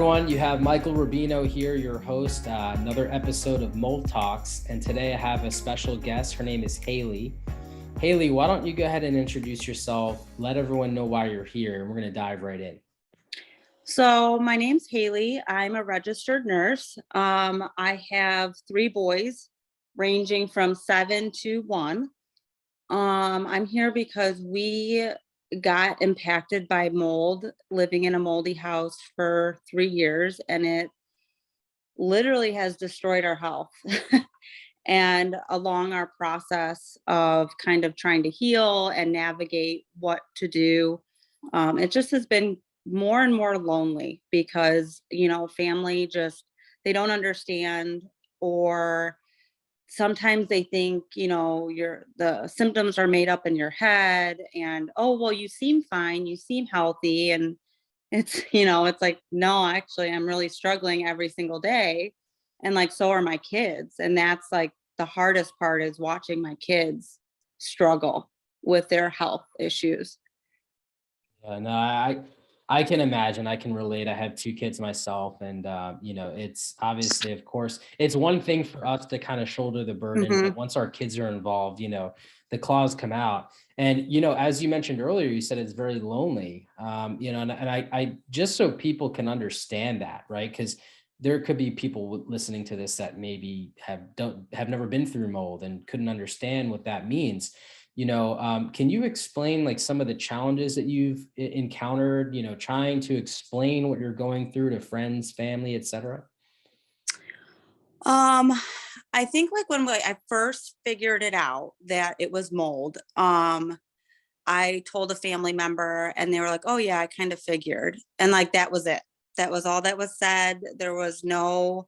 everyone. You have Michael Rubino here, your host, another episode of Mold Talks. And today I have a special guest. Her name is Haileigh. Haileigh, why don't you go ahead and introduce yourself? Let everyone know why you're here, and we're going to dive right in. So my name's Haileigh. I'm a registered nurse. I have 3 boys ranging from 7 to 1. I'm here because we got impacted by mold, living in a moldy house for 3 years, and it literally has destroyed our health. And along our process of kind of trying to heal and navigate what to do, it just has been more and more lonely because, family just, they don't understand, or sometimes they think, the symptoms are made up in your head and, oh, well, you seem fine, you seem healthy. And it's, it's like, no, actually, I'm really struggling every single day. And like, so are my kids. And that's like the hardest part, is watching my kids struggle with their health issues. No, I can imagine. I can relate. I have 2 kids myself, and it's obviously, of course, it's one thing for us to kind of shoulder the burden, Hmm. but once our kids are involved, the claws come out. And as you mentioned earlier, you said it's very lonely. And I just so people can understand that, right? Because there could be people listening to this that maybe have never been through mold and couldn't understand what that means. Can you explain like some of the challenges that you've encountered, trying to explain what you're going through to friends, family, etc.? Um, I think like when I first figured it out that it was mold, I told a family member and they were like, "Oh yeah, I kind of figured." And like that was it. That was all that was said. There was no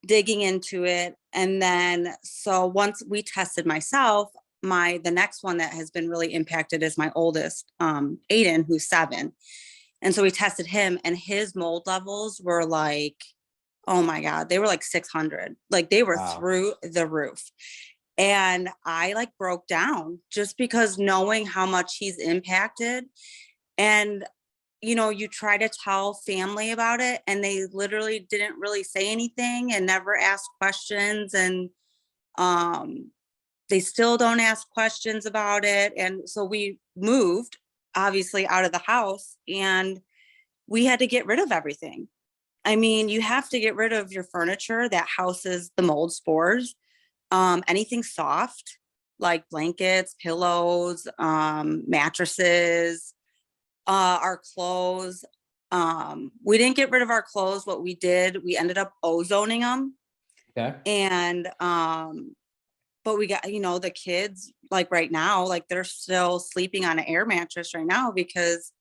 digging into it. And then so once we tested myself, the next one that has been really impacted is my oldest, Aiden, who's 7. And so we tested him, and his mold levels were like, oh my God, they were like 600. Like they were Wow. through the roof. And I like broke down just because knowing how much he's impacted. And, you try to tell family about it, and they literally didn't really say anything and never asked questions. And they still don't ask questions about it. And so we moved, obviously, out of the house, and we had to get rid of everything. I mean, you have to get rid of your furniture that houses the mold spores. Anything soft, like blankets, pillows, mattresses, our clothes. We didn't get rid of our clothes. What we did, we ended up ozoning them. Okay. And but we got, the kids, like right now, like they're still sleeping on an air mattress right now because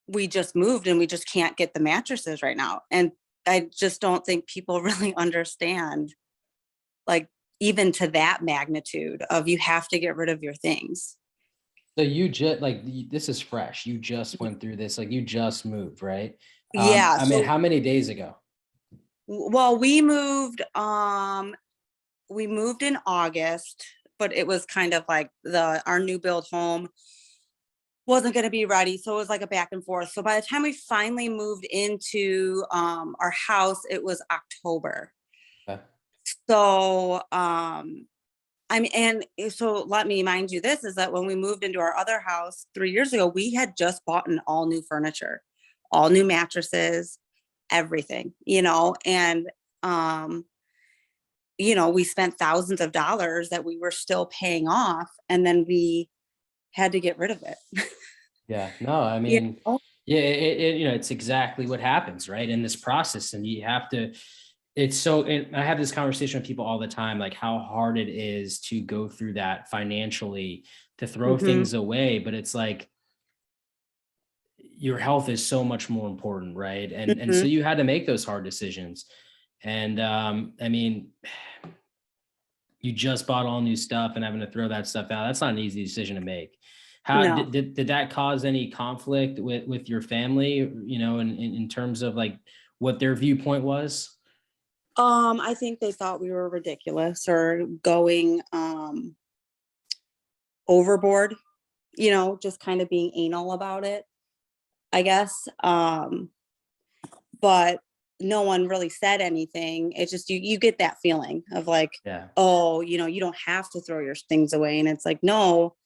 we just moved and we just can't get the mattresses right now. And I just don't think people really understand, like, even to that magnitude of, you have to get rid of your things. So you just this is fresh. You just went through this, like you just moved, right? Yeah. I mean, So, how many days ago? well, we moved in August, but it was kind of like our new build home wasn't going to be ready. So it was like a back and forth. So by the time we finally moved into our house, it was October. Okay. So and so let me mind you, this is that when we moved into our other house 3 years ago, we had just bought an all new furniture, all new mattresses, everything, and we spent thousands of dollars that we were still paying off, and then we had to get rid of it. Yeah, no, I you mean, know? yeah, it's exactly what happens, right? In this process. And you have to, and I have this conversation with people all the time, like how hard it is to go through that financially, to throw Mhm. things away. But it's like your health is so much more important, right? And so Mhm. you had to make those hard decisions. And I mean, you just bought all new stuff and having to throw that stuff out. That's not an easy decision to make. How No. did that cause any conflict with your family, in terms of like what their viewpoint was? I think they thought we were ridiculous or going overboard, just kind of being anal about it, I guess. but no one really said anything. It's just you get that feeling of like, Yeah. oh, you don't have to throw your things away. And it's like, no,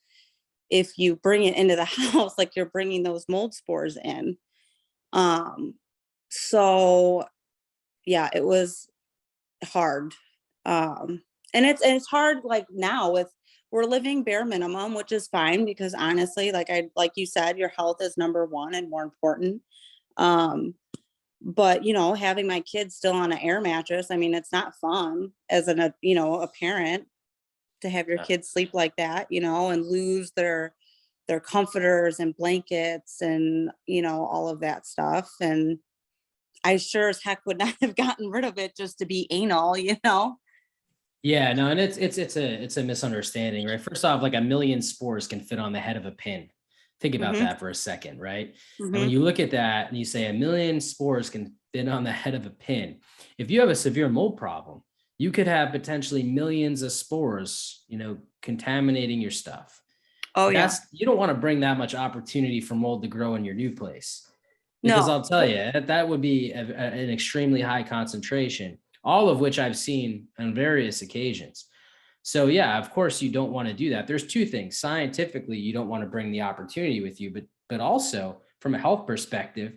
if you bring it into the house, like you're bringing those mold spores in. Um, so yeah, it was hard. Um, and it's hard like now with we're living bare minimum, which is fine because honestly, like you said, your health is number one and more important. Um, but having my kids still on an air mattress, I mean, it's not fun as a parent to have your Yeah. kids sleep like that, and lose their comforters and blankets and all of that stuff. And I sure as heck would not have gotten rid of it just to be anal. Yeah, no, and it's a misunderstanding, right? First off, like a million spores can fit on the head of a pin. Think about Mhm. that for a second, right? And when Mhm. you look at that and you say a million spores can fit on the head of a pin, if you have a severe mold problem, you could have potentially millions of spores, contaminating your stuff. Oh yeah. That's you don't want to bring that much opportunity for mold to grow in your new place. Because I'll No. tell you, that would be an extremely high concentration, all of which I've seen on various occasions. So yeah, of course you don't want to do that. There's two things. Scientifically, you don't want to bring the opportunity with you, but also from a health perspective,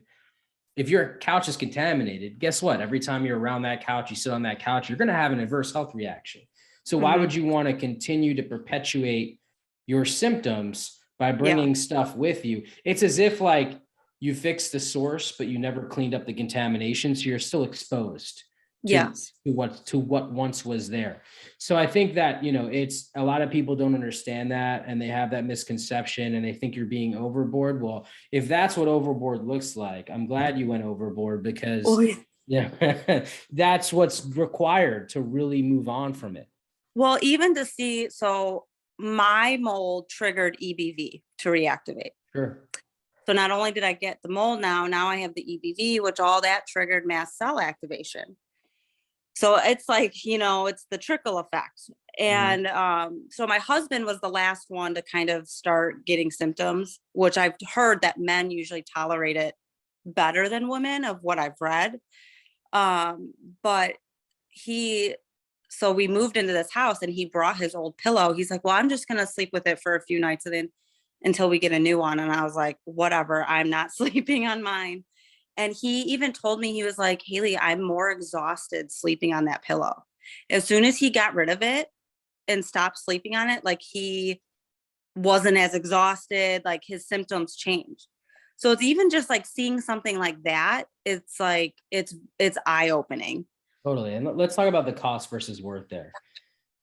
if your couch is contaminated, guess what? Every time you're around that couch, you sit on that couch, you're going to have an adverse health reaction. So why Mhm. would you want to continue to perpetuate your symptoms by Yeah. bringing stuff with you? It's as if like you fixed the source, but you never cleaned up the contamination, so you're still exposed to Yes. what once was there. So I think that it's a lot of people don't understand that, and they have that misconception, and they think you're being overboard. Well, if that's what overboard looks like, I'm glad you went overboard Oh, because yeah. yeah, that's what's required to really move on from it. Well, even to see, so my mold triggered EBV to reactivate. Sure. So not only did I get the mold now I have the EBV, which all that triggered mast cell activation. So it's like, it's the trickle effect. Mhm. And so my husband was the last one to kind of start getting symptoms, which I've heard that men usually tolerate it better than women, of what I've read. Um, but he, so we moved into this house and he brought his old pillow. He's like, well, I'm just going to sleep with it for a few nights and then until we get a new one. And I was like, whatever, I'm not sleeping on mine. And he even told me, he was like, Haileigh, I'm more exhausted sleeping on that pillow. As soon as he got rid of it and stopped sleeping on it, like he wasn't as exhausted, like his symptoms changed. So it's even just like seeing something like that, it's like it's eye opening. Totally. And let's talk about the cost versus worth there.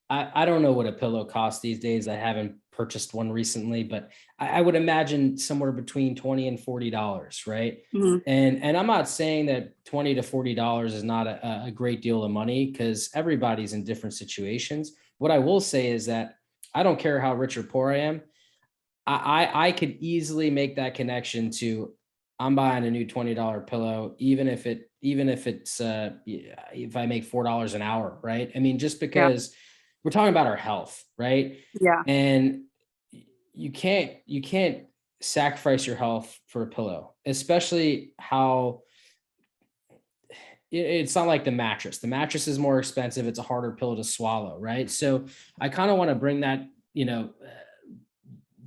I don't know what a pillow costs these days. I haven't purchased one recently, but I would imagine somewhere between 20 and $40, right? Mhm. And I'm not saying that 20 to $40 is not a great deal of money because everybody's in different situations. What I will say is that I don't care how rich or poor I am. I could easily make that connection to I'm buying a new $20 pillow, even if it's if I make $4 an hour, right? I mean, just Yeah. because we're talking about our health, right? Yeah. And you can't sacrifice your health for a pillow, especially how it's not like the mattress. The mattress is more expensive. It's a harder pill to swallow, right? So I kind of want to bring that,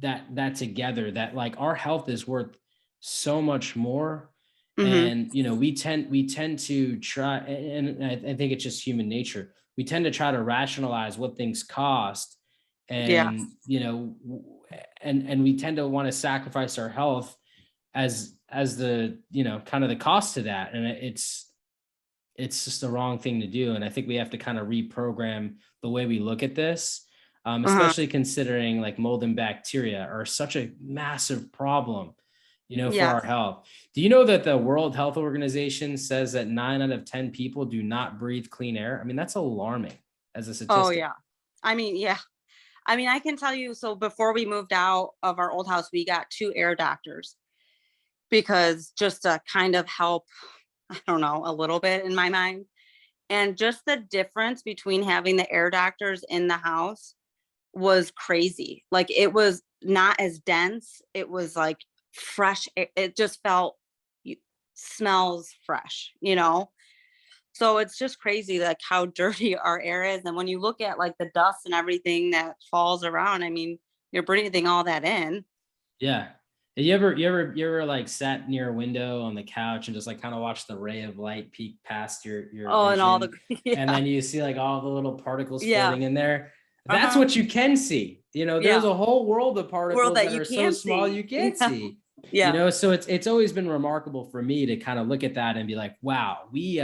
that together, that like our health is worth so much more. Mhm. And we tend to try, and I think it's just human nature. We tend to try to rationalize what things cost, Yeah. and and we tend to want to sacrifice our health as the kind of the cost to that. And it's just the wrong thing to do. And I think we have to kind of reprogram the way we look at this, Uh-huh. especially considering like mold and bacteria are such a massive problem, for our Yes. health. Do you know that the World Health Organization says that 9 out of 10 people do not breathe clean air? I mean, that's alarming as a Oh statistic. yeah. I mean, yeah. I mean, I can tell you, so before we moved out of our old house, we got two air doctors because just to kind of help, I don't know, a little bit in my mind. And just the difference between having the air doctors in the house was crazy. Like it was not as dense. It was like fresh. It just felt smells fresh, you know? So it's just crazy like how dirty our air is. And when you look at like the dust and everything that falls around, I mean, you're breathing all that in. Yeah. You ever like sat near a window on the couch and just like kind of watch the ray of light peek past your Oh, and all the vision, and yeah, then you see like all the little particles yeah, floating in there? That's uh-huh, what you can see. There's yeah. a whole world of World particles that that you are so can small see. you can't Yeah, see. yeah, So it's always been remarkable for me to kind of look at that and be like, wow, we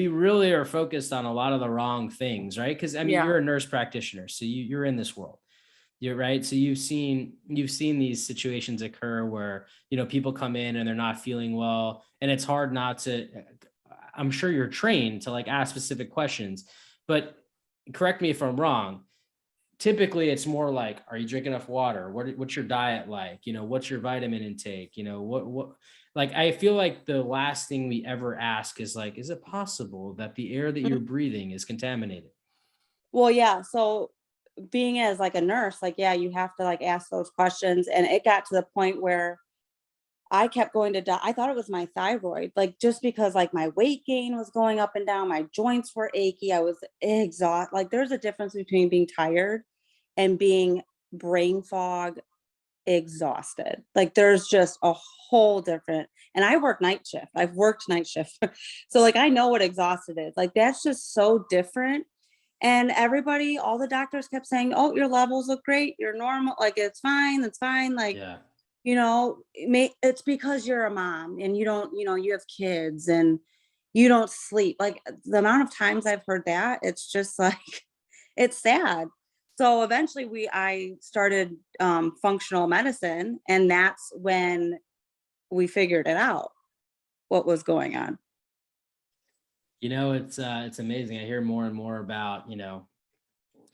really are focused on a lot of the wrong things, right? Because I mean, yeah. you're a nurse practitioner, so you're in this world. You're right. So you've seen these situations occur where, people come in and they're not feeling well, and it's hard not to. I'm sure you're trained to like ask specific questions, but correct me if I'm wrong. Typically, it's more like, are you drinking enough water? What's your diet like? What's your vitamin intake? What like I feel like the last thing we ever ask is like, is it possible that the air that you're Mhm. breathing is contaminated? Well, yeah. So being as like a nurse, like, yeah, you have to like ask those questions. And it got to the point where I kept going to I thought it was my thyroid, like just because like my weight gain was going up and down, my joints were achy, I was exhausted. Like there's a difference between being tired and being brain fog exhausted. Like there's just a whole different, and I work night shift. I've worked night shift. So like I know what exhausted is. Like that's just so different. And everybody, all the doctors kept saying, "Oh, your levels look great. You're normal. Like it's fine. It's fine." Like, Yeah. it's because you're a mom and you don't, you have kids and you don't sleep. Like the amount of times I've heard that, it's just like it's sad. So eventually I started functional medicine, and that's when we figured it out what was going on. It's amazing. I hear more and more about,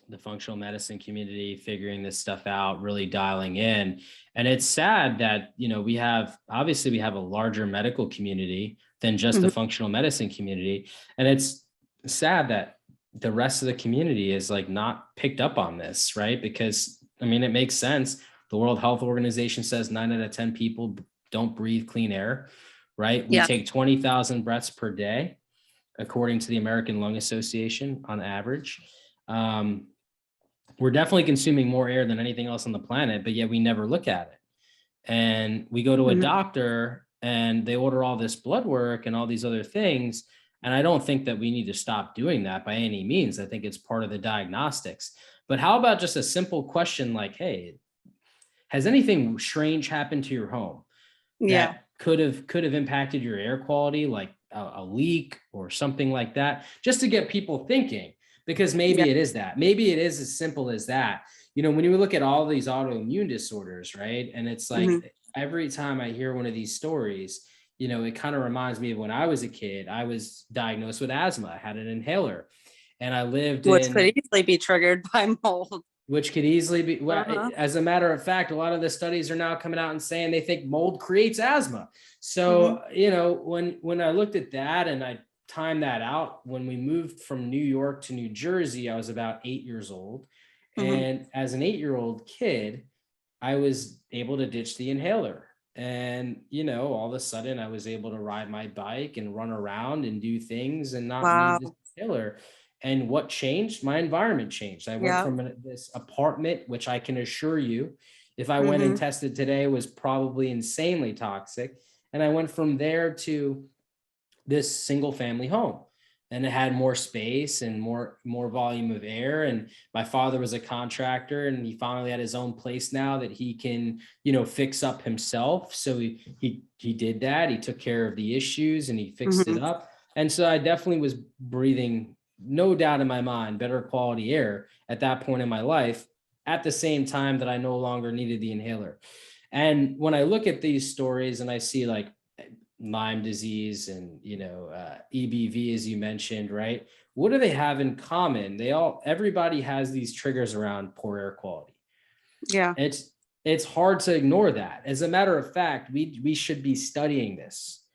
the functional medicine community figuring this stuff out, really dialing in. And it's sad that, we have a larger medical community than just the Mhm. functional medicine community. And it's sad that the rest of the community is like not picked up on this, right? Because I mean, it makes sense. The World Health Organization says 9 out of 10 people don't breathe clean air, right? We Yeah. take 20,000 breaths per day, according to the American Lung Association on average. Um, we're definitely consuming more air than anything else on the planet, but yet we never look at it. And we go to a Mhm. doctor and they order all this blood work and all these other things. And I don't think that we need to stop doing that by any means. I think it's part of the diagnostics. But how about just a simple question like, hey, has anything strange happened to your home Yeah. that could have impacted your air quality, like a leak or something like that, just to get people thinking? Because Yeah. maybe it is that. Maybe it is as simple as that. When you look at all these autoimmune disorders, right? And it's like Mhm. every time I hear one of these stories, it kind of reminds me of when I was a kid. I was diagnosed with asthma. I had an inhaler, and I lived Which could in easily be triggered by mold. which could easily be, well, Uh-huh. as a matter of fact, a lot of the studies are now coming out and saying they think mold creates asthma. Mhm. So, when I looked at that and I timed that out, when we moved from New York to New Jersey, I was about 8 years old. Mhm. And as an 8-year-old kid, I was able to ditch the inhaler. And, all of a sudden I was able to ride my bike and run around and do things and not need this Wow. inhaler. And what changed? My environment changed. I went Yeah. from this apartment, which I can assure you, if I went and Mhm. tested today, was probably insanely toxic. And I went from there to this single family home, and it had more space and more volume of air. And my father was a contractor, and he finally had his own place now that he can fix up himself. So he did that. He took care of the issues and he fixed it Mhm. up. And so I definitely was breathing, no doubt in my mind, better quality air at that point in my life, at the same time that I no longer needed the inhaler. And when I look at these stories and I see like Lyme disease and EBV, as you mentioned, right? What do they have in common? Everybody has these triggers around poor air quality. Yeah. It's hard to ignore that. As a matter of fact, we should be studying this.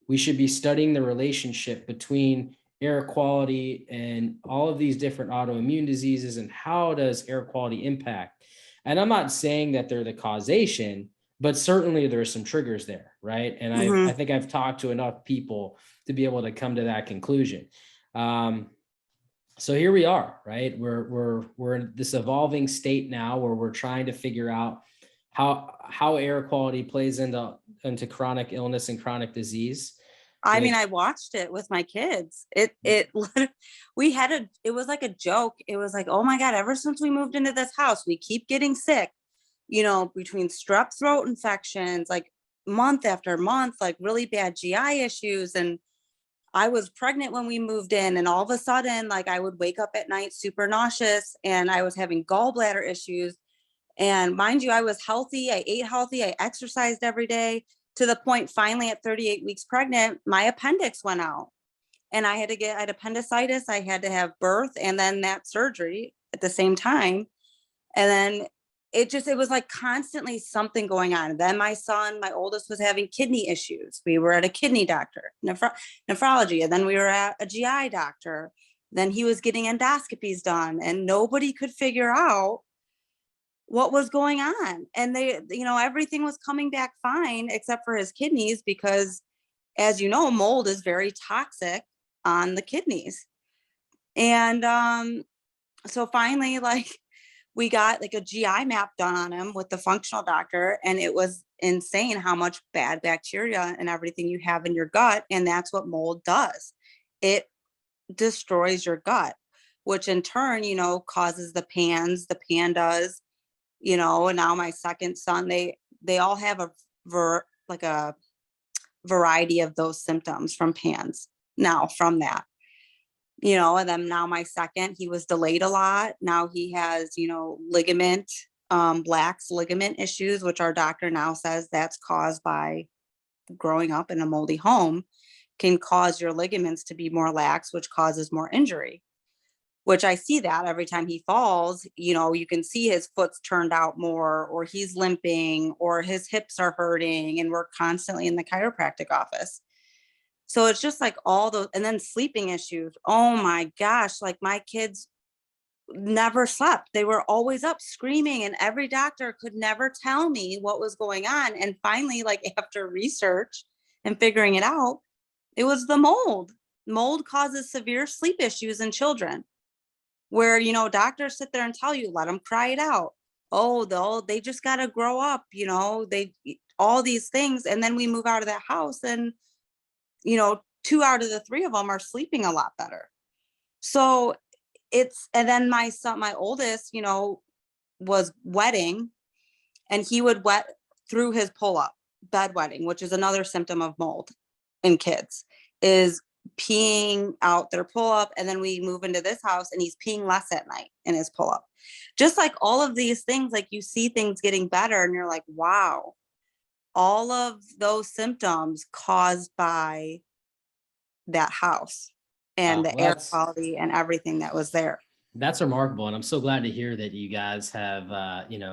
We should be studying the relationship between air quality and all of these different autoimmune diseases, and how does air quality impact. And I'm not saying that they're the causation, but certainly there are some triggers there, right? And I Mhm. think I've talked to enough people to be able to come to that conclusion. Um, so here we are, right? We're in this evolving state now where we're trying to figure out how air quality plays into chronic illness and chronic disease. I You know, mean, I watched it with my kids. We had it was like a joke. It was like, "Oh my god, ever since we moved into this house, we keep getting sick, between strep throat infections, like month after month, like really bad GI issues." And I was pregnant when we moved in, and all of a sudden, like I would wake up at night super nauseous, and I was having gallbladder issues. And mind you, I was healthy. I ate healthy. I exercised every day, to the point finally at 38 weeks pregnant, my appendix went out and I had appendicitis. I had to have birth and then that surgery at the same time. And then it was like constantly something going on. And then my son, my oldest, was having kidney issues. We were at a kidney doctor, nephrology, and then we were at a GI doctor. Then he was getting endoscopies done, and nobody could figure out what was going on. And everything was coming back fine except for his kidneys, because, as you know, mold is very toxic on the kidneys. And so finally, like, we got like a GI map done on him with the functional doctor, and it was insane how much bad bacteria and everything you have in your gut. And that's what mold does. It destroys your gut, which in turn, causes the pandas, and now my second son, they all have like a variety of those symptoms from PANS now from that. And then now my second, he was delayed a lot. Now he has, ligament, lax ligament issues, which our doctor now says that's caused by growing up in a moldy home, can cause your ligaments to be more lax, which causes more injury. Which I see that every time he falls, you can see his foot's turned out more, or he's limping, or his hips are hurting, and we're constantly in the chiropractic office. So it's just like all those, and then sleeping issues. Oh my gosh, like my kids never slept. They were always up screaming, and every doctor could never tell me what was going on. And finally, like after research and figuring it out, it was the mold. Mold causes severe sleep issues in children, where doctors sit there and tell you, let them cry it out. Oh, they just got to grow up, they all these things. And then we move out of that house, and two out of the three of them are sleeping a lot better. So and then my son, my oldest, was wetting, and he would wet through his pull-up, bedwetting, which is another symptom of mold in kids, is peeing out their pull-up. And then we move into this house, and he's peeing less at night in his pull-up. Just like all of these things, like you see things getting better, and you're like, wow, all of those symptoms caused by that house and wow, the well, air quality and everything that was there. that's remarkable, and I'm so glad to hear that you guys have,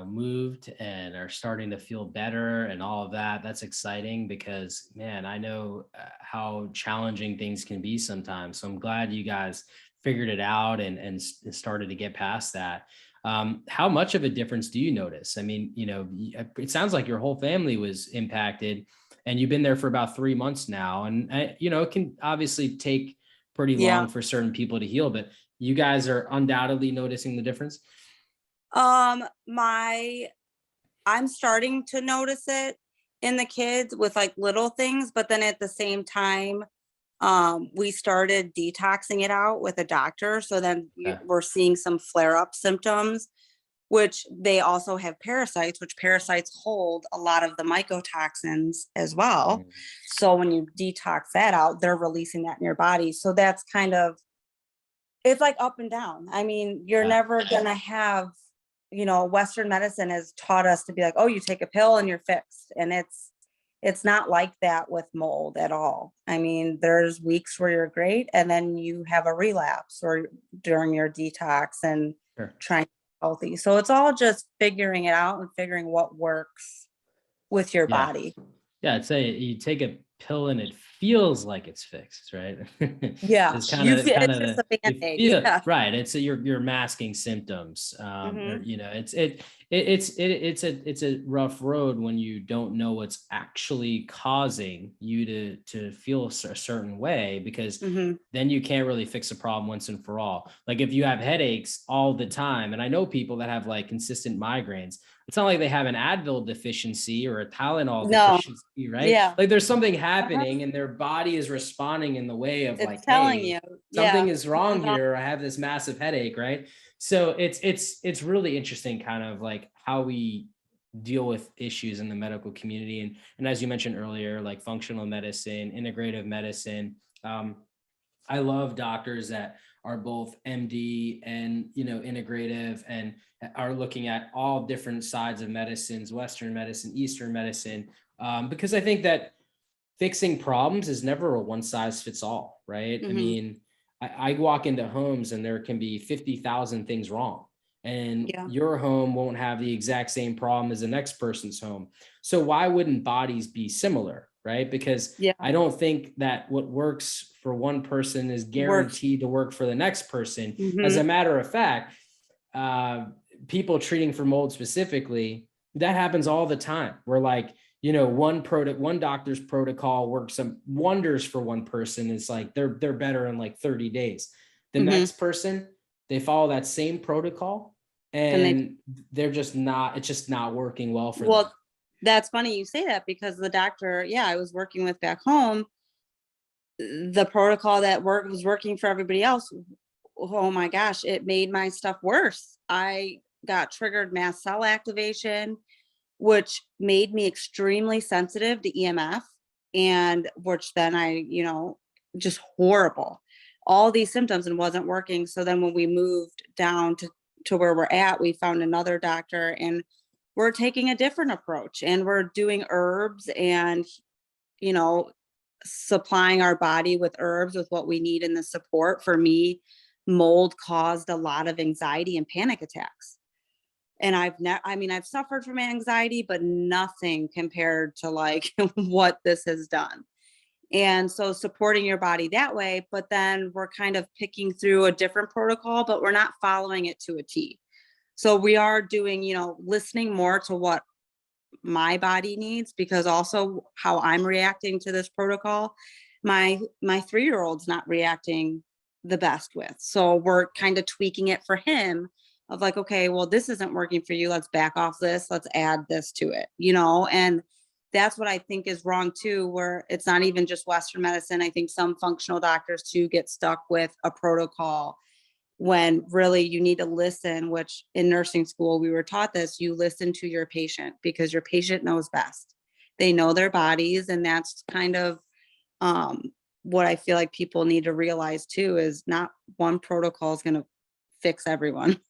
moved and are starting to feel better and all of that. That's exciting because, man, I know how challenging things can be sometimes. So I'm glad you guys figured it out and started to get past that. How much of a difference do you notice? I mean, it sounds like your whole family was impacted, and you've been there for about 3 months now, and it can obviously take pretty Yeah. long for certain people to heal, but you guys are undoubtedly noticing the difference. My I'm starting to notice it in the kids with like little things, but then at the same time, we started detoxing it out with a doctor. So then Yeah. we're seeing some flare up symptoms, which they also have parasites, which parasites hold a lot of the mycotoxins as well. Mhm. So when you detox that out, they're releasing that in your body. So that's kind of, it's like up and down. I mean, you're Yeah. never gonna have, Western medicine has taught us to be like, oh, you take a pill and you're fixed. And it's not like that with mold at all. I mean, there's weeks where you're great, and then you have a relapse or during your detox and Sure. trying to be healthy. So it's all just figuring it out and figuring what works with your Yeah. body. Yeah. I'd say you take a pill and it feels like it's fixed, right? Yeah. It's You feel kind it's of just a you band-aid. feel Yeah. right. It's you're masking symptoms. Or Hmm. it's it's a rough road when you don't know what's actually causing you to feel a certain way, because Hmm. then you can't really fix a problem once and for all. Like if you have headaches all the time, and I know people that have like consistent migraines, it's not like they have an Advil deficiency or a Tylenol No. deficiency, right? Yeah. Like there's something Uh-huh. happening and their body is responding in the way of It's like, telling hey, you. something Yeah. is This is wrong all. here. I have this massive headache, right? So it's really interesting kind of like how we deal with issues in the medical community. And as you mentioned earlier, like functional medicine, integrative medicine. I love doctors that are both MD and, integrative, and are looking at all different sides of medicines, Western medicine, Eastern medicine, because I think that fixing problems is never a one size fits all, right? I Hmm. mean, I walk into homes and there can be 50,000 things wrong, and Yeah. your home won't have the exact same problem as the next person's home. So why wouldn't bodies be similar, right? Because Yeah. I don't think that what works for one person is Works. guaranteed to work for the next person. As Hmm. a matter of fact, uh, people treating for mold specifically, that happens all the time. We're like, one doctor's protocol works some wonders for one person. It's like they're better in like 30 days. The Hmm. next person, they follow that same protocol And they, and it's just not working well for them. well, that's funny you say that because the doctor, yeah, I was working with back home, the protocol that was working for everybody else, oh my gosh, it made my stuff worse. I got triggered mast cell activation, which made me extremely sensitive to EMF, and which then just horrible. All these symptoms and wasn't working. So then when we moved down to where we're at, we found another doctor and we're taking a different approach and we're doing herbs and, you know, supplying our body with herbs with what we need in the support. For me, mold caused a lot of anxiety and panic attacks. And I've suffered from anxiety, but nothing compared to like what this has done. And so supporting your body that way, but then we're kind of picking through a different protocol, but we're not following it to a T. So we are doing, listening more to what my body needs, because also how I'm reacting to this protocol, my 3-year-old's not reacting the best with. So we're kind of tweaking it for him of like, okay, well, this isn't working for you. Let's back off this. Let's add this to it, and that's what I think is wrong too, where it's not even just Western medicine. I think some functional doctors too get stuck with a protocol when really you need to listen, which in nursing school we were taught this. You listen to your patient because your patient knows best. They know their bodies, and that's kind of um, what I feel like people need to realize too, is not one protocol is going to fix everyone.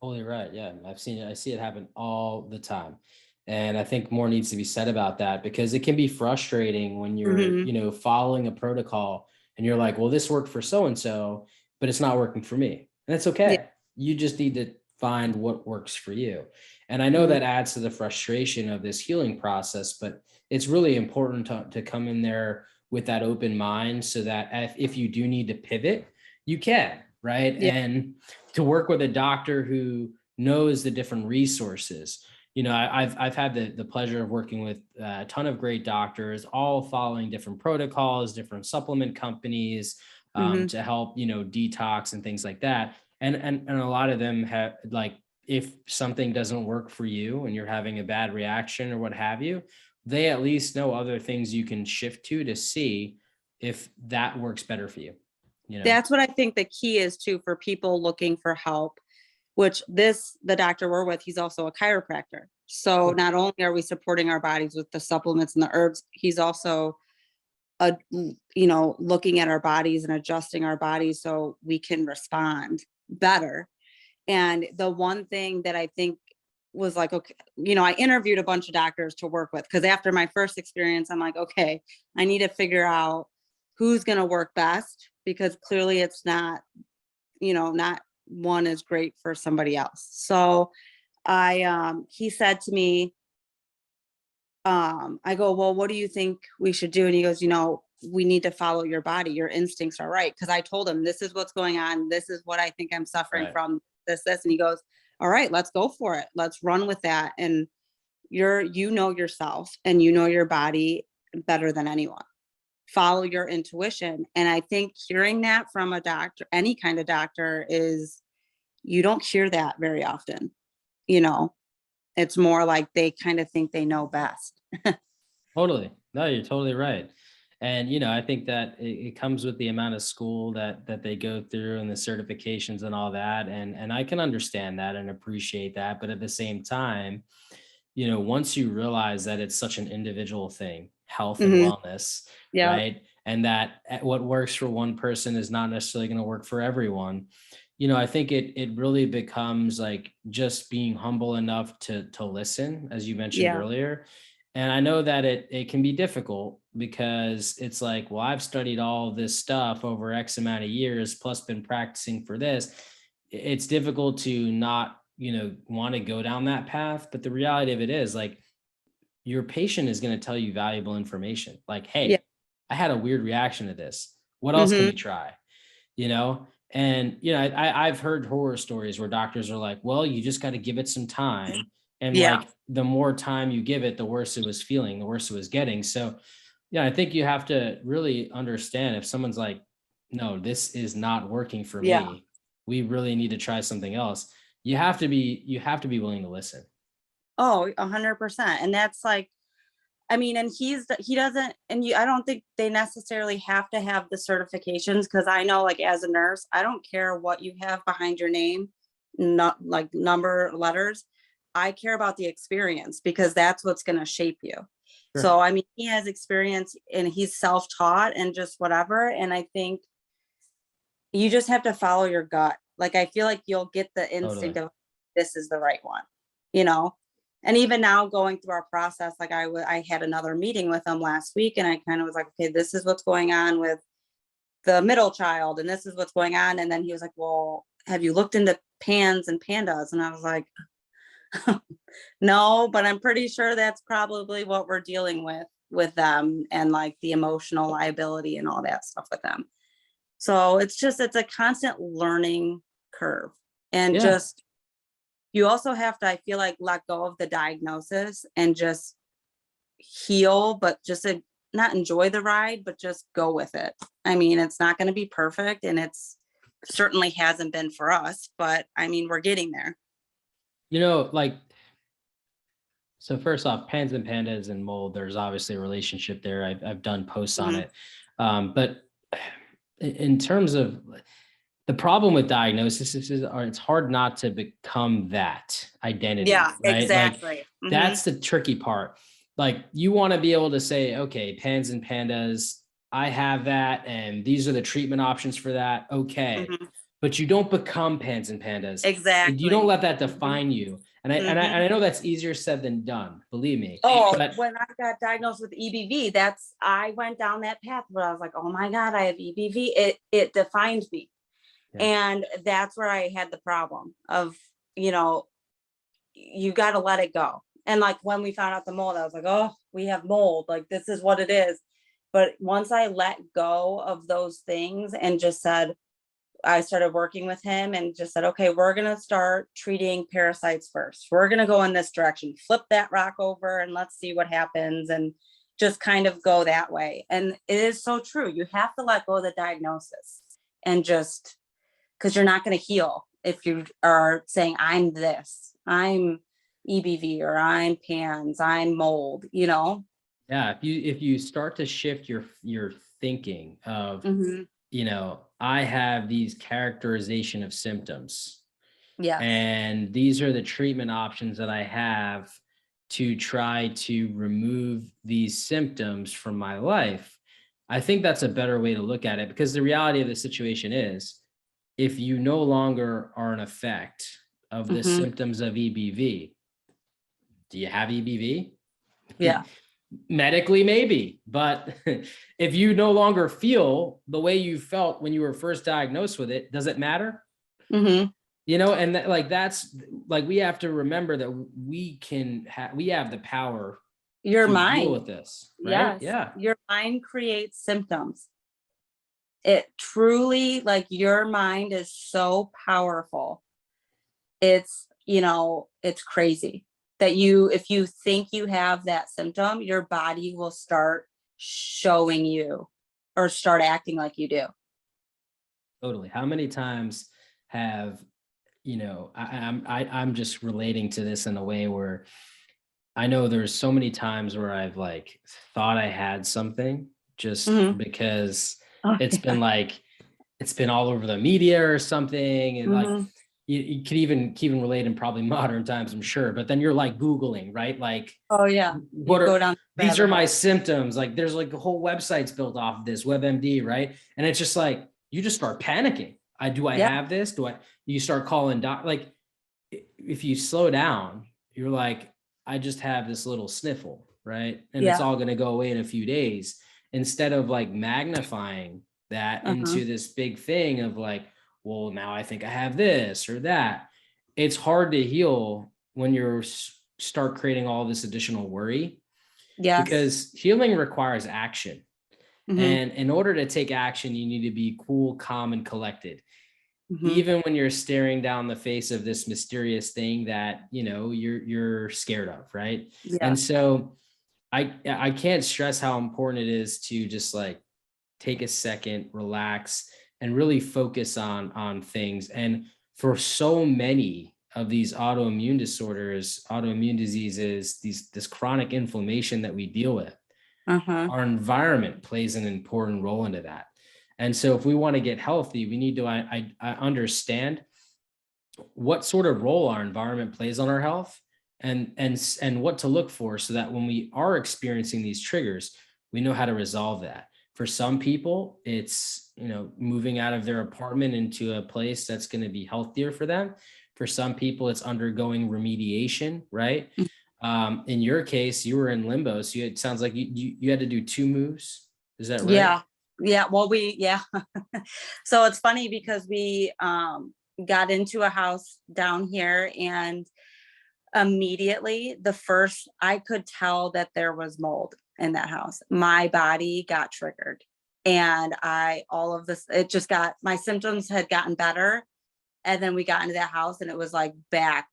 Totally right. Yeah, I've seen it. I see it happen all the time. And I think more needs to be said about that, because it can be frustrating when you're, Hmm. following a protocol and you're like, well, this worked for so and so, but it's not working for me. And it's Yeah. okay. You just need to find what works for you. And I know Hmm. that adds to the frustration of this healing process, but it's really important to come in there with that open mind, so that if you do need to pivot, you can, right? Yeah. And to work with a doctor who knows the different resources. I've had the pleasure of working with a ton of great doctors, all following different protocols, different supplement companies, Hmm. to help detox and things like that. And a lot of them have, like, if something doesn't work for you and you're having a bad reaction or what have you, they at least know other things you can shift to see if that works better for you. You know. That's what I think the key is too for people looking for help, which the doctor we're with, he's also a chiropractor. So Cool. not only are we supporting our bodies with the supplements and the herbs, he's also looking at our bodies and adjusting our bodies so we can respond better. And the one thing that I think was like, okay, I interviewed a bunch of doctors to work with, because after my first experience, I'm like, okay, I need to figure out who's going to work best, because clearly it's not one is great for somebody else. So he said to me, I go, well, what do you think we should do? And he goes, we need to follow your body. Your instincts are right. Cause I told him, this is what's going on. This is what I think I'm suffering Right. from, this. And he goes, all right, let's go for it. Let's run with that. And you know yourself and you know your body better than anyone. Follow your intuition. And I think hearing that from a doctor, any kind of doctor, is you don't hear that very often. You know, it's more like they kind of think they know best. Totally. No, you're totally right. And I think that it comes with the amount of school that they go through and the certifications and all that. And I can understand that and appreciate that. But at the same time, once you realize that it's such an individual thing, health and Hmm. wellness, Yeah. right? And that what works for one person is not necessarily going to work for everyone. I think it really becomes like just being humble enough to listen, as you mentioned Yeah. earlier. And I know that it can be difficult because it's like, well, I've studied all this stuff over X amount of years, plus been practicing for this. It's difficult to not, want to go down that path. But the reality of it is, like, your patient is going to tell you valuable information. Like, Yeah. hey, I had a weird reaction to this. What else can Hmm. we try? You know? And I've heard horror stories where doctors are like, well, you just got to give it some time. And Yeah. like the more time you give it, the worse it was feeling, the worse it was getting. So yeah, I think you have to really understand if someone's like, no, this is not working for Yeah. me. We really need to try something else. You have to be willing to listen. Oh, 100%. And that's like, I mean, and he doesn't, and I don't think they necessarily have to have the certifications, because I know, like, as a nurse, I don't care what you have behind your name, not like number, letters. I care about the experience, because that's what's going to shape you. Sure. So, I mean, he has experience and he's self taught and just whatever. And I think you just have to follow your gut. Like, I feel like you'll get the instinct Totally. of, this is the right one, you know? And even now, going through our process, like, I had another meeting with him last week, and I kind of was like, okay, this is what's going on with the middle child, and this is what's going on. And then he was like, well, have you looked into pans and pandas? And I was like, no, but I'm pretty sure that's probably what we're dealing with them, and like the emotional liability and all that stuff with them. So it's a constant learning curve. And Yeah. just, you also have to, I feel like, let go of the diagnosis and just heal, but just not enjoy the ride, but just go with it. I mean, it's not going to be perfect, and it's certainly hasn't been for us, but I mean, we're getting there. Like, so first off, pans and pandas and mold, there's obviously a relationship there. I've done posts on Mhm. it. But in terms of the problem with diagnosis it's hard not to become that identity, Yeah, right? Like exactly. Hmm. that's the tricky part. Like you want to be able to say, okay, pans and pandas, I have that, and these are the treatment options for that. Okay. Hmm. But you don't become pans and pandas. You don't Exactly. let that Hmm. define you. And I Hmm. know that's easier said than done, believe me. Oh, But when I got diagnosed with EBV, I went down that path where I was like, oh my God, I have EBV. It defined me. yeah, And that's where I had the problem of, you know, you got to let it go. And like when we found out the mold, I was like, oh, we have mold. Like, this is what it is. But once I let go of those things and just said, I started working with him and just said, okay, we're going to start treating parasites first. We're going to go in this direction, flip that rock over, and let's see what happens. And just kind of go that way. And it is so true. You have to let go of the diagnosis, and just, because you're not going to heal if you are saying, I'm this, I'm EBV, or I'm PANS, I'm mold, you know? yeah. If you start to shift your thinking of, Hmm. I have these characterization of symptoms, Yes. and these are the treatment options that I have to try to remove these symptoms from my life. I think that's a better way to look at it, because the reality of the situation is, if you no longer are an effect of the Hmm. symptoms of EBV, do you have EBV? Yeah. Medically, maybe, but if you no longer feel the way you felt when you were first diagnosed with it, does it matter? Hmm. And that's like, we have to remember that we have the power Your to deal mind. with this, right? Yes. Yeah. Your mind creates symptoms. It truly, like, your mind is so powerful. It's, it's crazy that if you think you have that symptom, your body will start showing you or start acting like you do. Totally. How many times have, I'm just relating to this in a way where I know there's so many times where I've like thought I had something just Mhm. because Oh, it's been yeah. like it's been all over the media or something. And like Mhm. you could even relate in probably modern times, I'm sure. But then you're like Googling, right? Like Oh, yeah. You what go are down the these rabbit are my hole. symptoms. Like there's like whole websites built off of this, WebMD, right? And it's just like you just start panicking. I Yeah. have this? You start calling like if you slow down, you're like, I just have this little sniffle, right? And it's Yeah. all going to go away in a few days instead of like magnifying that Uh-huh. into this big thing of like, well, now I think I have this or that. It's hard to heal when you're start creating all this additional worry Yes. because healing requires action. Mhm. And in order to take action, you need to be cool, calm, and collected Mhm. even when you're staring down the face of this mysterious thing that you're scared of, right? And Yes. so I can't stress how important it is to just like take a second, relax, and really focus on things. And for so many of these autoimmune disorders, autoimmune diseases, this chronic inflammation that we deal with, Uh-huh. our environment plays an important role into that. And so if we want to get healthy, we need to I understand what sort of role our environment plays on our health and what to look for so that when we are experiencing these triggers, we know how to resolve that. For some people, it's moving out of their apartment into a place that's going to be healthier for them. For some people, it's undergoing remediation, right? In your case, you were in limbo, so it sounds like you had to do two moves. Is that right? Yeah. Yeah. Well, yeah. So it's funny because we got into a house down here, and immediately I could tell that there was mold in that house. My body got triggered, and all of this, it just got, my symptoms had gotten better. And then we got into that house and it was like back.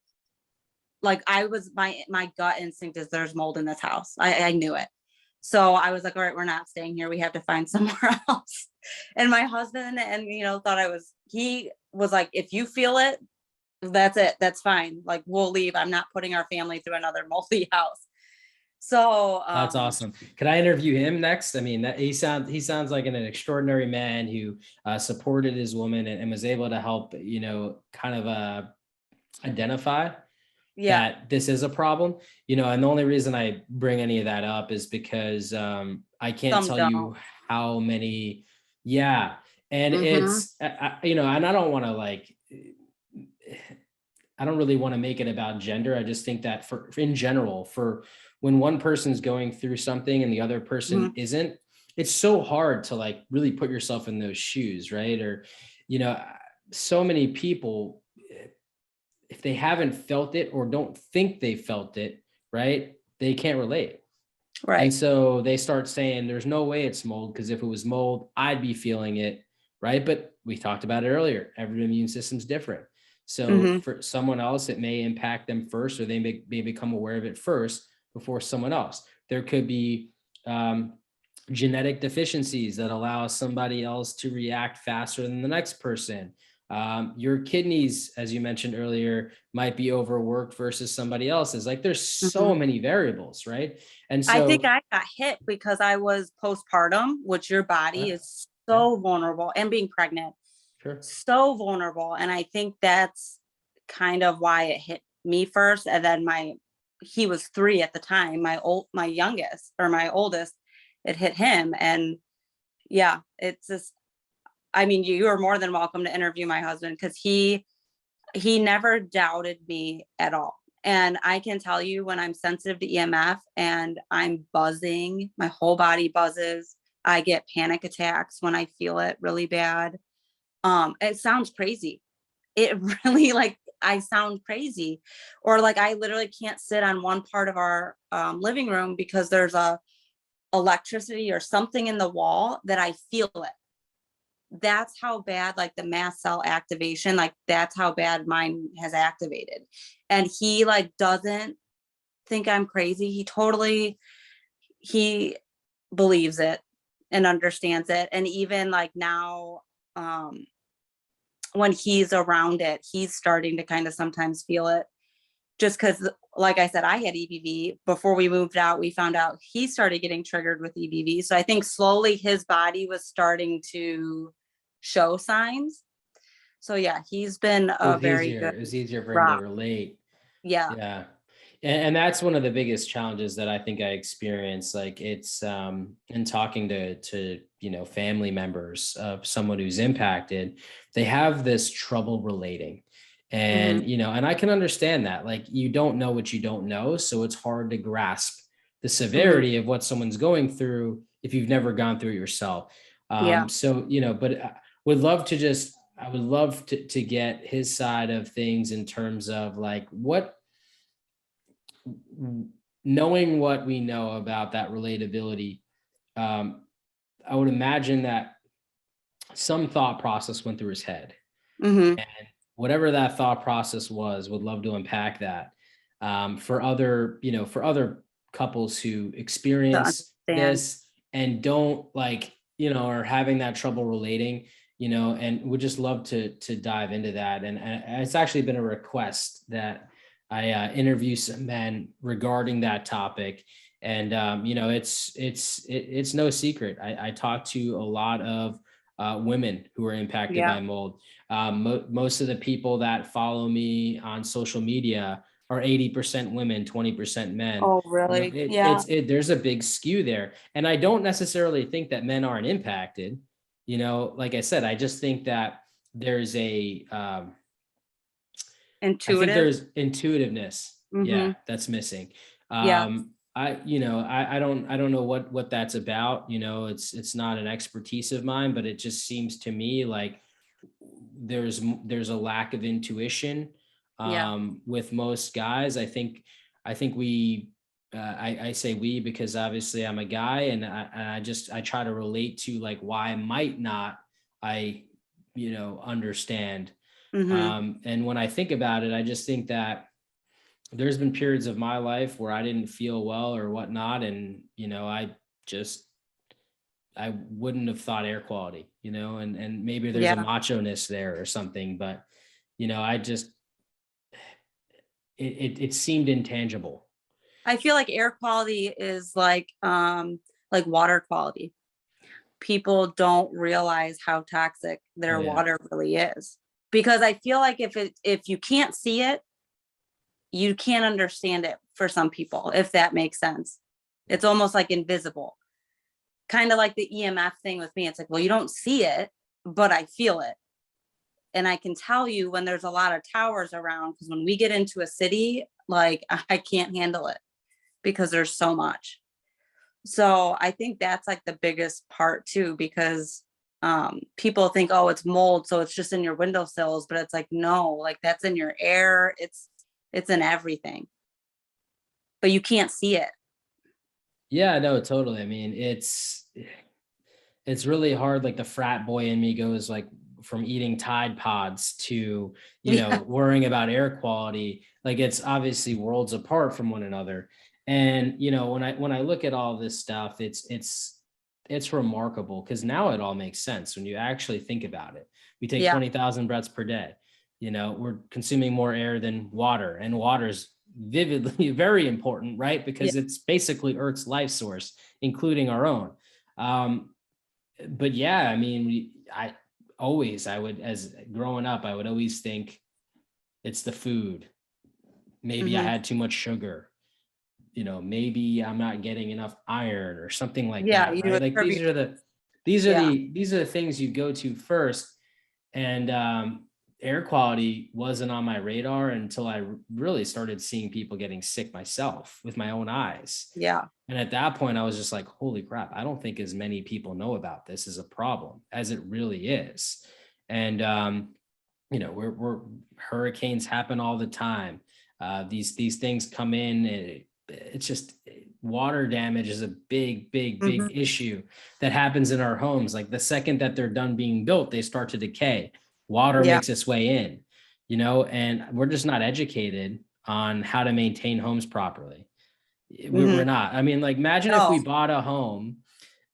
Like my gut instinct is there's mold in this house. I knew it. So I was like, all right, we're not staying here. We have to find somewhere else. And my husband, and thought he was like, if you feel it, that's it. That's fine. Like, we'll leave. I'm not putting our family through another moldy house. So That's awesome. Could I interview him next? I mean, he sounds like an extraordinary man who supported his woman and was able to help, kind of identify yeah, that this is a problem. And the only reason I bring any of that up is because I can't some tell don't. you how many, yeah, and Mm-hmm. it's and I don't want to like I don't really want to make it about gender. I just think that for in general, for when one person's going through something and the other Mm-hmm. person isn't, it's so hard to like really put yourself in those shoes, right? Or, you know, so many people, if they haven't felt it or don't think they felt it, right, they can't relate. And Right. so they start saying, there's no way it's mold because if it was mold, I'd be feeling it. Right. But we talked about it earlier. Every immune system's different. So Mm-hmm. for someone else, it may impact them first, or they may become aware of it first before someone else. There could be genetic deficiencies that allow somebody else to react faster than the next person. Your kidneys, as you mentioned earlier, might be overworked versus somebody else's. Like there's Mm-hmm. so many variables, right? And I think so I got hit because I was postpartum, which your body yeah, is yeah, so vulnerable, and being pregnant, sure. so vulnerable. And I think that's kind of why it hit me first. And then he was 3 at the time, my youngest, or my oldest, it hit him. And yeah, it's just, I mean, you are more than welcome to interview my husband, because he never doubted me at all. And I can tell you, when I'm sensitive to EMF and I'm buzzing, my whole body buzzes. I get panic attacks when I feel it really bad. It sounds crazy. It really, like, I sound crazy. Or like, I literally can't sit on one part of our living room because there's a electricity or something in the wall that I feel it. that's how bad, like, the mast cell activation, like, that's how bad mine has activated. And he, like, doesn't think I'm crazy. He believes it and understands it. And even, like, now, um, when he's around it, he's starting to kind of sometimes feel it. Just because, like I said, I had EBV before we moved out. We found out he started getting triggered with EBV. So I think slowly his body was starting to show signs. So yeah, he's been a very good It was easier for him to rock. relate. Yeah. Yeah. And that's one of the biggest challenges that I think I experienced. Like it's in talking to family members of someone who's impacted, they have this trouble relating. Hmm. And I can understand that. Like you don't know what you don't know. So it's hard to grasp the Hmm. severity of what someone's going through if you've never gone through it yourself. Yeah. But would love to just I would love to get his side of things in terms of like what knowing what we know about that relatability. um, I would imagine that some thought process went through his head, Hmm. and whatever that thought process was, would love to unpack that for other couples who To experience understand. this and don't are having that trouble relating, and would just love to dive into that. And it's actually been a request that I interview some men regarding that topic. And it's no secret. I talk to a lot of women who are impacted Yeah. by mold. Most of the people that follow me on social media are 80% women, 20% men. Oh, really? Yeah. There's a big skew there. And I don't necessarily think that men aren't impacted. Like I said, I just think that there's I think Intuitive. there's intuitiveness. Hmm. Yeah, that's missing. Yeah. I don't know what that's about. It's not an expertise of mine, but it just seems to me like there's a lack of intuition Yeah. with most guys. I think we I say we because obviously I'm a guy, and I try to relate to like why might not I understand. Hmm. And when I think about it, I just think that there's been periods of my life where I didn't feel well or whatnot, and just I wouldn't have thought air quality, and maybe there's a Yeah. macho-ness there or something, but I just it seemed intangible. I feel like air quality is like water quality. People don't realize how toxic Oh their yeah. water really is. Because I feel like if you can't see it, you can't understand it for some people, if that makes sense. It's almost like invisible. Kind of like the EMF thing with me. It's like, well, you don't see it, but I feel it. And I can tell you when there's a lot of towers around, because when we get into a city, like I can't handle it because there's so much. So I think that's like the biggest part too, because people think, oh, it's mold, so it's just in your windowsills, but it's like, no, like that's in your air. It's in everything, but you can't see it. Yeah, no, totally. I mean, it's really hard. Like the frat boy in me goes like from eating Tide Pods to, Yeah. worrying about air quality. Like it's obviously worlds apart from one another. And, when I look at all this stuff, it's remarkable because now it all makes sense when you actually think about it. We take Yeah. 20,000 breaths per day. We're consuming more air than water, and water's vividly very important, right? Yeah. Because it's basically Earth's life source, including our own. Um, but yeah, I mean, I would, as growing up, I would always think it's the food. Maybe I Hmm. had too much sugar, maybe I'm not getting enough iron or something like Yeah. that, You right? Like attribute. Yeah. these are the things you go to first. And air quality wasn't on my radar until I really started seeing people getting sick myself with my own eyes. Yeah. And at that point, I was just like, holy crap, I don't think as many people know about this as a problem as it really is. And, we're hurricanes happen all the time. These things come in. It's just water damage is a big, big, Mhm. big issue that happens in our homes. Like the second that they're done being built, they start to decay. Water Yeah. makes its way in, and we're just not educated on how to maintain homes properly. We're Mhm. not. I mean, like, imagine if we No. bought a home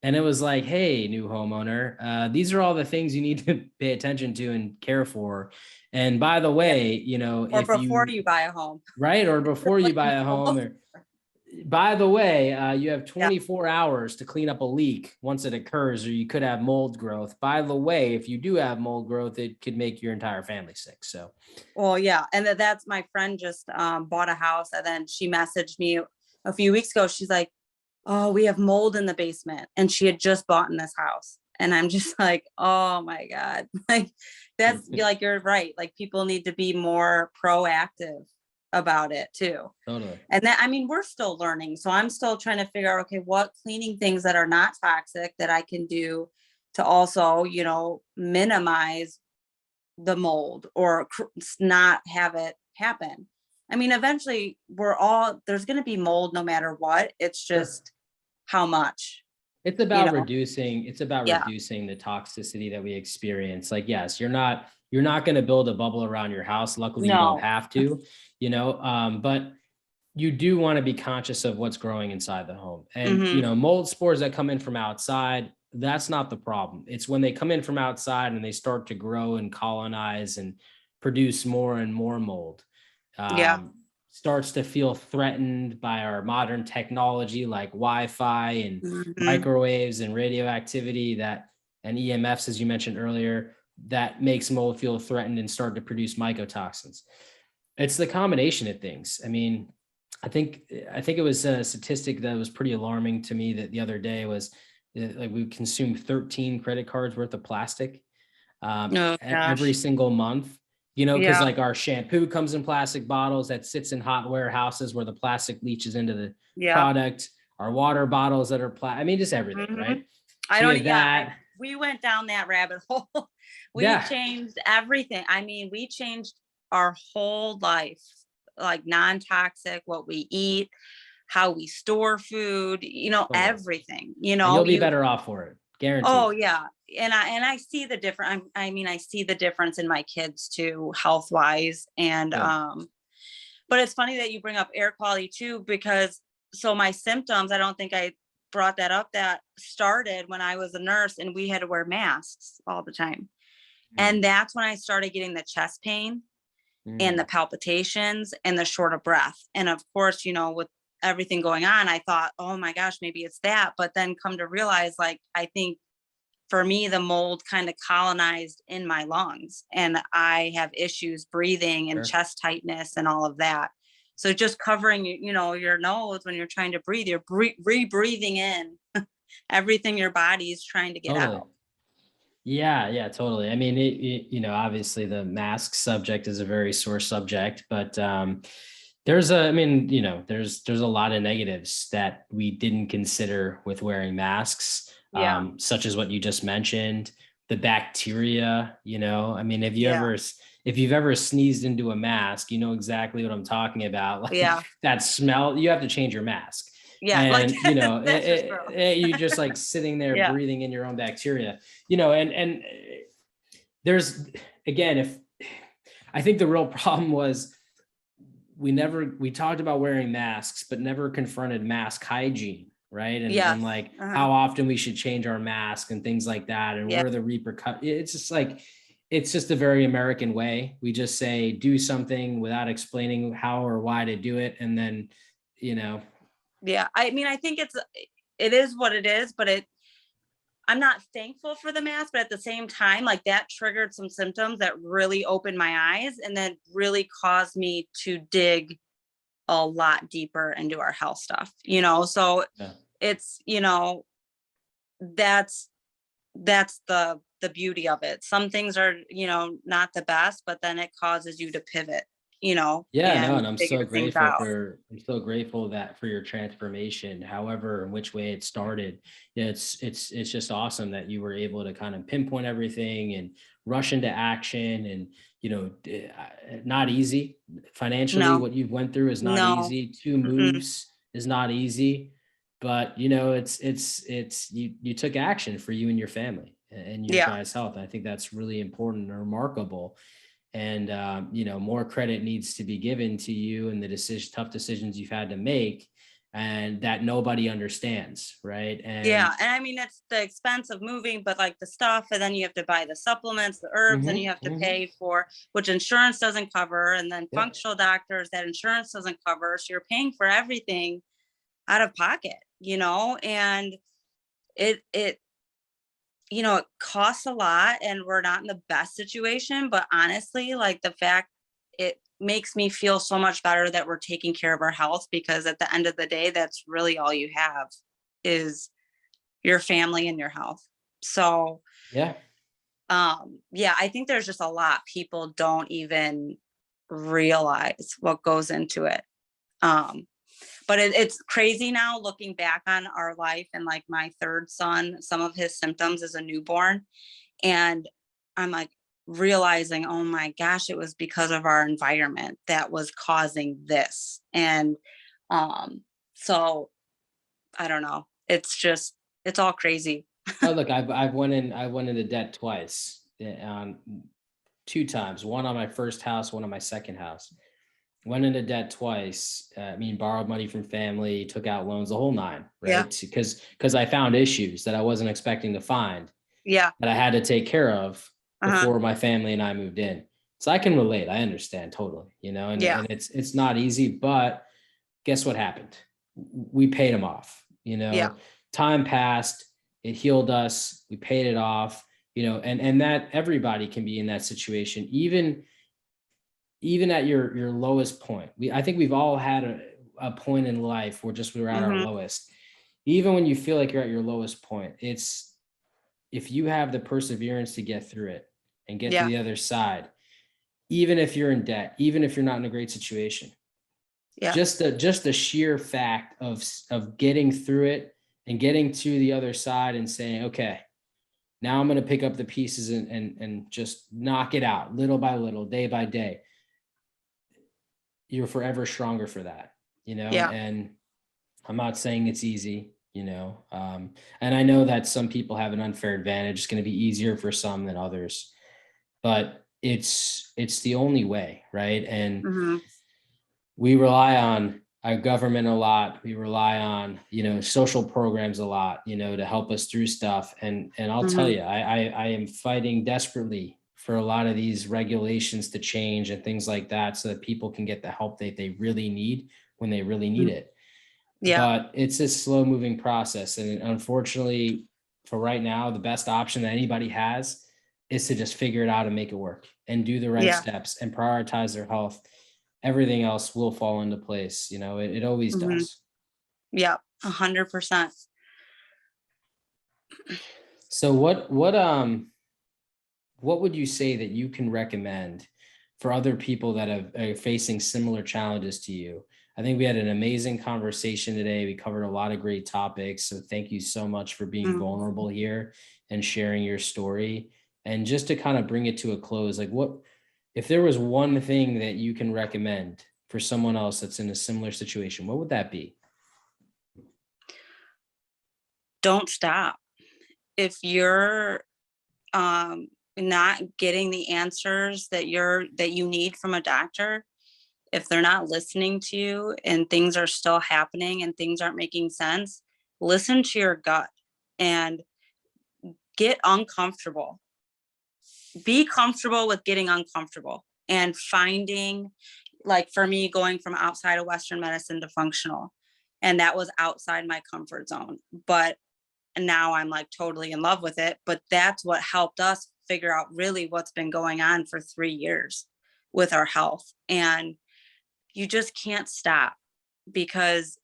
and it was like, hey, new homeowner, these are all the things you need to pay attention to and care for. And by the Yeah. way, Or if before you, you buy a home. right, or before you Like buy a home, no. or by the way, you have Yeah. 24 hours to clean up a leak once it occurs, or you could have mold growth. By the way, if you do have mold growth, it could make your entire family sick. So, Well, yeah, and that's my friend just bought a house, and then she messaged me a few weeks ago. She's like, "Oh, we have mold in the basement," and she had just bought in this house, and I'm just like, "Oh my god!" Like that's like you're right. Like people need to be more proactive about it too. totally. And that I mean, we're still learning, so I'm still trying to figure out okay, what cleaning things that are not toxic that I can do to also, minimize the mold or not have it happen. I mean, eventually there's going to be mold no matter what. It's Sure. just how much, It's you about know. Yeah. reducing the toxicity that we experience. Like, yes, you're not going to build a bubble around your house. Luckily, you don't No. have to, but you do want to be conscious of what's growing inside the home. And, Mhm. mold spores that come in from outside, that's not the problem. It's when they come in from outside and they start to grow and colonize and produce more and more mold. Yeah. Um, Starts to feel threatened by our modern technology like Wi-Fi and Mhm. microwaves and radioactivity and EMFs, as you mentioned earlier, that makes mold feel threatened and start to produce mycotoxins. It's the combination of things. I mean, I think it was a statistic that was pretty alarming to me that the other day was like we consume 13 credit cards worth of plastic Oh every gosh. single month. Because Yeah. like our shampoo comes in plastic bottles that sits in hot warehouses where the plastic leaches into the Yeah. product. Our water bottles that are I mean, just everything, Mhm. right? I So you don't. have Yeah. that. We went down that rabbit hole. We Yeah, changed everything. I mean, we changed our whole life, like non-toxic, what we eat, how we store food, totally. everything, And you'll be you better off for it, oh guaranteed. yeah. And I see the difference. I mean, I see the difference in my kids too, health wise. And Good. but it's funny that you bring up air quality too, because so my symptoms, I don't think I brought that up, that started when I was a nurse and we had to wear masks all the time. Mm, And that's when I started getting the chest pain and the mm, palpitations and the short of breath. And of course, with everything going on, I thought, oh my gosh, maybe it's that. But then come to realize, like, I think for me, the mold kind of colonized in my lungs and I have issues breathing and sure. chest tightness and all of that. So just covering, your nose when you're trying to breathe, you're re-breathing in everything your body is trying to get Totally. out. Yeah, yeah, totally. I mean, obviously the mask subject is a very sore subject, but I mean, there's a lot of negatives that we didn't consider with wearing masks, Yeah. such as what you just mentioned, the bacteria. I mean, Yeah. if you've ever sneezed into a mask, you know exactly what I'm talking about. Like Yeah. that smell, you have to change your mask. Yeah. Like And that's just gross. you just like sitting there Yeah. breathing in your own bacteria, and there's again, if I think the real problem was we talked about wearing masks but never confronted mask hygiene, right? And Yes. like Uh-huh. how often we should change our mask and things like that, and Yeah. what are the repercussions. It's just like it's just a very American way. We just say do something without explaining how or why to do it, and then you know Yeah. I mean, I think it is what it is, but I'm not thankful for the mask, but at the same time, like that triggered some symptoms that really opened my eyes and then really caused me to dig a lot deeper into our health stuff, So yeah. it's, that's the beauty of it. Some things are, not the best, but then it causes you to pivot, Yeah, no, and and figure things out. I'm so grateful that for your transformation, however, in which way it started. Yeah, it's just awesome that you were able to kind of pinpoint everything and rush into action. And not easy financially. No, What you've went through is not no. easy. Two Mm-mm. moves, is not easy, but it's you took action for you and your family and your Yeah. guys' health. I think that's really important and remarkable. And more credit needs to be given to you and the tough decisions you've had to make, and that nobody understands, right? Yeah, And and I mean, it's the expense of moving, but like the stuff, and then you have to buy the supplements, the herbs, and you have to mhm. pay for, which insurance doesn't cover, and then Yeah, functional doctors that insurance doesn't cover. So you're paying for everything out of pocket, and it it costs a lot, and we're not in the best situation, but honestly, like the fact, it makes me feel so much better that we're taking care of our health, because at the end of the day, that's really all you have is your family and your health. So, yeah. yeah, I think there's just a lot people don't even realize what goes into it. Um, but it's crazy now looking back on our life, and like my third son, some of his symptoms as a newborn, and I'm like realizing, oh my gosh, it was because of our environment that was causing this. And so I don't know. It's all crazy. Oh, look, I went into debt twice, two times. One on my first house, one on my second house. Went into debt twice. I mean, borrowed money from family, took out loans, the whole nine, Yeah. right? Because I found issues that I wasn't expecting to find Yeah. that I had to take care of Uh-huh. before my family and I moved in. So I can relate. I understand totally, and Yeah. it's not easy, but guess what happened? We paid them off. Yeah. Time passed, it healed us, we paid it off, and that everybody can be in that situation, even at your lowest point. I think we've all had a point in life where just we were at our Mhm. lowest. Even when you feel like you're at your lowest point, it's if you have the perseverance to get through it and get to Yeah. the other side, even if you're in debt, even if you're not in a great situation, Yeah. just the sheer fact of getting through it and getting to the other side and saying, okay, now I'm going to pick up the pieces and just knock it out little by little, day by day. You're forever stronger for that, Yeah. and I'm not saying it's easy, and I know that some people have an unfair advantage. It's going to be easier for some than others, but it's the only way, right? And Mhm. we rely on our government a lot. We rely on, social programs a lot, to help us through stuff. And I'll tell Mhm. you, I am fighting desperately for a lot of these regulations to change and things like that so that people can get the help that they really need when they really need Mhm. it. Yeah. But it's a slow moving process. And unfortunately, for right now, the best option that anybody has is to just figure it out and make it work and do the right Yeah. steps and prioritize their health. Everything else will fall into place. It always Mhm. does. Yeah. 100%. So what would you say that you can recommend for other people that are facing similar challenges to you? I think we had an amazing conversation today. We covered a lot of great topics. So thank you so much for being Mhm. vulnerable here and sharing your story. And just to kind of bring it to a close, like if there was one thing that you can recommend for someone else that's in a similar situation, what would that be? Don't stop. If you're not getting the answers that you need from a doctor, if they're not listening to you and things are still happening and things aren't making sense, listen to your gut and get uncomfortable. Be comfortable with getting uncomfortable and finding, like for me, going from outside of Western medicine to functional. And that was outside my comfort zone. But now I'm like totally in love with it. But that's what helped us figure out really what's been going on for 3 years with our health. And you just can't stop, because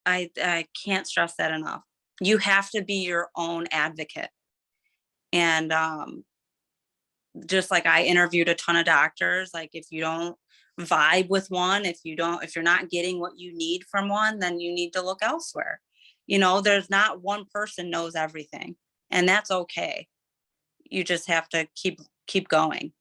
I can't stress that enough. You have to be your own advocate. And just like I interviewed a ton of doctors, like if you don't vibe with one, if you're not getting what you need from one, then you need to look elsewhere. There's not one person knows everything, and that's okay. You just have to keep going.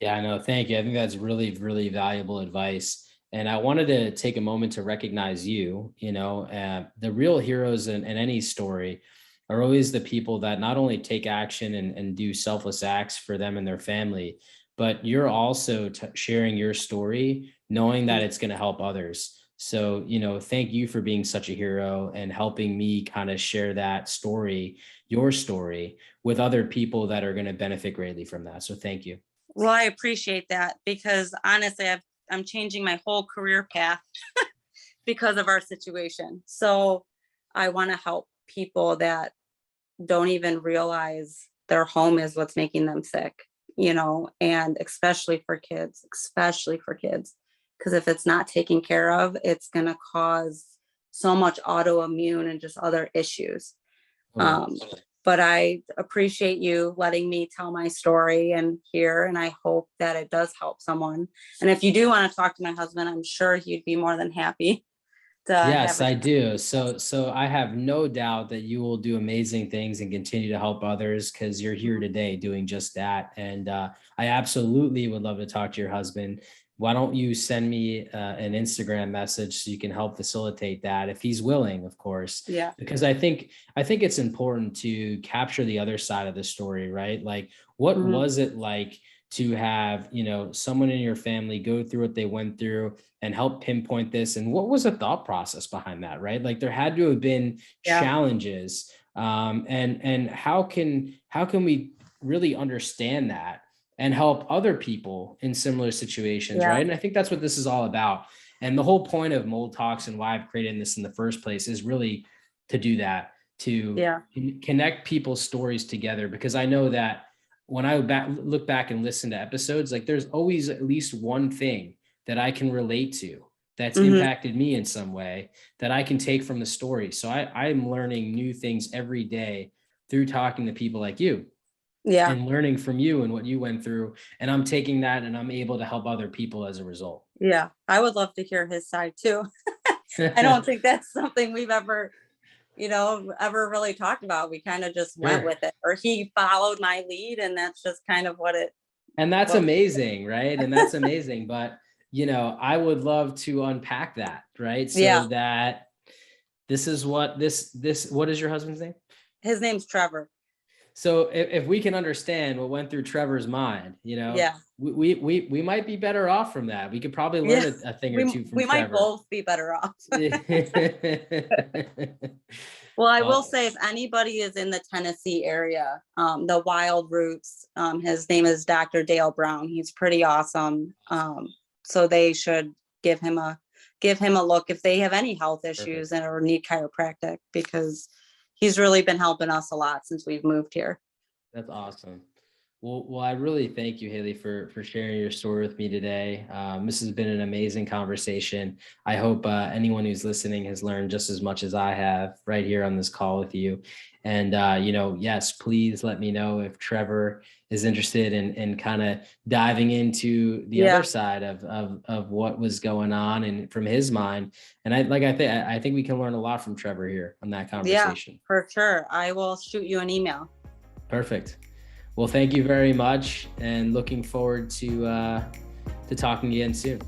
Yeah, I know. Thank you. I think that's really, really valuable advice. And I wanted to take a moment to recognize you. The real heroes in any story are always the people that not only take action and do selfless acts for them and their family, but you're also sharing your story, knowing that it's going to help others. So, thank you for being such a hero and helping me kind of share that story, your story, with other people that are going to benefit greatly from that. So, thank you. Well, I appreciate that because honestly, I'm changing my whole career path because of our situation. So I want to help people that don't even realize their home is what's making them sick, and especially for kids. Because if it's not taken care of, it's going to cause so much autoimmune and just other issues. Totally. But I appreciate you letting me tell my story and I hope that it does help someone. And if you do want to talk to my husband, I'm sure he'd be more than happy to have Yes, a I do. So I have no doubt that you will do amazing things and continue to help others because you're here today doing just that. And I absolutely would love to talk to your husband. Why don't you send me an Instagram message so you can help facilitate that if he's willing, of course. Yeah. Because I think it's important to capture the other side of the story, right? Like, what Mhm. was it like to have, someone in your family go through what they went through and help pinpoint this? And what was the thought process behind that, right? Like, there had to have been Yeah. challenges. And how can we really understand that and help other people in similar situations, Yeah. right? And I think that's what this is all about. And the whole point of Mold Talks and why I've created this in the first place is really to do that, to Yeah. connect people's stories together, because I know that when I look back and listen to episodes, like, there's always at least one thing that I can relate to that's Hmm. impacted me in some way that I can take from the story. So I'm learning new things every day through talking to people like you Yeah. and learning from you and what you went through. And I'm taking that and I'm able to help other people as a result. Yeah. I would love to hear his side too. I don't think that's something we've ever really talked about. We kind of just went Sure. with it, or he followed my lead, and that's just kind of And that's what, amazing, right? And that's amazing. But, I would love to unpack that, right? yeah. So that this is what is your husband's name? His name's Trevor. So if we can understand what went through Trevor's mind, Yeah. we might be better off from that. We could probably Yeah. learn a thing or We, two from we might Trevor. both be better off. Well, I will Well, say if anybody is in the Tennessee area, the Wild Roots, his name is Dr. Dale Brown. He's pretty awesome. So they should give him a look if they have any health perfect. issues and or need chiropractic, because he's really been helping us a lot since we've moved here. That's awesome. Well, I really thank you, Haileigh, for sharing your story with me today. This has been an amazing conversation. I hope anyone who's listening has learned just as much as I have right here on this call with you. And yes, please let me know if Trevor is interested in kind of diving into the other Yeah. side of what was going on and from his mind. And I think we can learn a lot from Trevor here on that Yeah, conversation. for sure. I will shoot you an email. Perfect. Well, thank you very much, and looking forward to talking again soon.